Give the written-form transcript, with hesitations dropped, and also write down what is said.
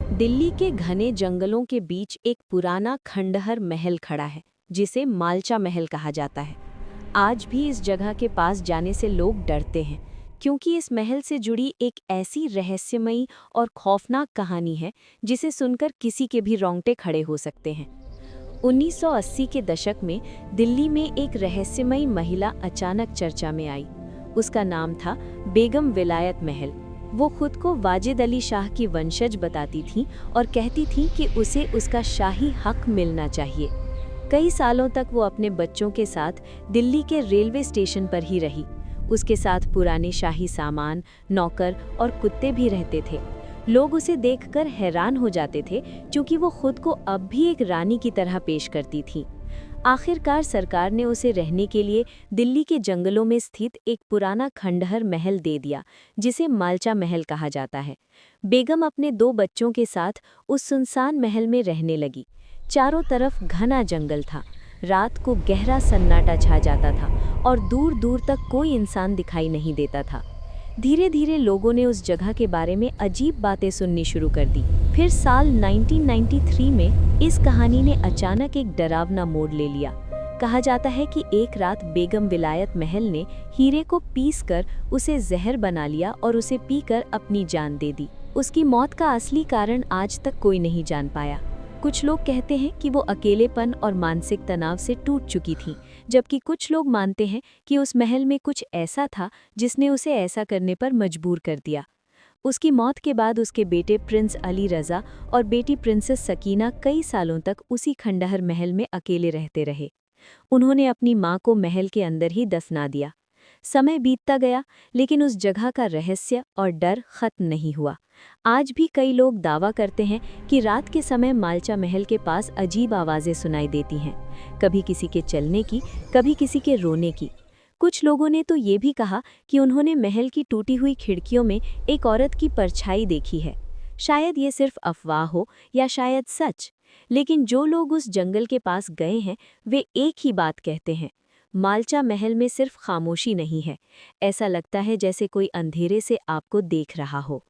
दिल्ली के घने जंगलों के बीच एक पुराना खंडहर महल खड़ा है, जिसे मालचा महल कहा जाता है। आज भी इस जगह के पास जाने से लोग डरते हैं, क्योंकि इस महल से जुड़ी एक ऐसी रहस्यमयी और खौफनाक कहानी है जिसे सुनकर किसी के भी रोंगटे खड़े हो सकते हैं। 1980 के दशक में दिल्ली में एक रहस्यमयी महिला अचानक चर्चा में आई। उसका नाम था बेगम विलायत महल। वो खुद को वाजिद अली शाह की वंशज बताती थी और कहती थी कि उसे उसका शाही हक मिलना चाहिए। कई सालों तक वो अपने बच्चों के साथ दिल्ली के रेलवे स्टेशन पर ही रही। उसके साथ पुराने शाही सामान, नौकर और कुत्ते भी रहते थे। लोग उसे देखकर हैरान हो जाते थे, क्योंकि वो खुद को अब भी एक रानी की तरह पेश करती थी। आखिरकार सरकार ने उसे रहने के लिए दिल्ली के जंगलों में स्थित एक पुराना खंडहर महल दे दिया, जिसे मालचा महल कहा जाता है। बेगम अपने 2 बच्चों के साथ उस सुनसान महल में रहने लगी। चारों तरफ घना जंगल था। रात को गहरा सन्नाटा छा जाता था और दूर दूर तक कोई इंसान दिखाई नहीं देता था। धीरे धीरे लोगों ने उस जगह के बारे में अजीब बातें सुननी शुरू कर दी। फिर साल 1993 में इस कहानी ने अचानक एक डरावना मोड़ ले लिया। कहा जाता है कि एक रात बेगम विलायत महल ने हीरे को पीसकर उसे जहर बना लिया और उसे पीकर अपनी जान दे दी। उसकी मौत का असली कारण आज तक कोई नहीं जान पाया। कुछ लोग कहते हैं कि वो अकेलेपन और मानसिक तनाव से टूट चुकी थी, जबकि कुछ लोग मानते हैं कि उस महल में कुछ ऐसा था जिसने उसे ऐसा करने पर मजबूर कर दिया। उसकी मौत के बाद उसके बेटे प्रिंस अली रज़ा और बेटी प्रिंसेस सकीना कई सालों तक उसी खंडहर महल में अकेले रहते रहे। उन्होंने अपनी मां को महल के अंदर ही दफना दिया। समय बीतता गया, लेकिन उस जगह का रहस्य और डर खत्म नहीं हुआ। आज भी कई लोग दावा करते हैं कि रात के समय मालचा महल के पास अजीब आवाज़ें सुनाई देती हैं, कभी किसी के चलने की, कभी किसी के रोने की। कुछ लोगों ने तो ये भी कहा कि उन्होंने महल की टूटी हुई खिड़कियों में एक औरत की परछाई देखी है। शायद ये सिर्फ अफवाह हो या शायद सच, लेकिन जो लोग उस जंगल के पास गए हैं वे एक ही बात कहते हैं, मालचा महल में सिर्फ खामोशी नहीं है, ऐसा लगता है जैसे कोई अंधेरे से आपको देख रहा हो।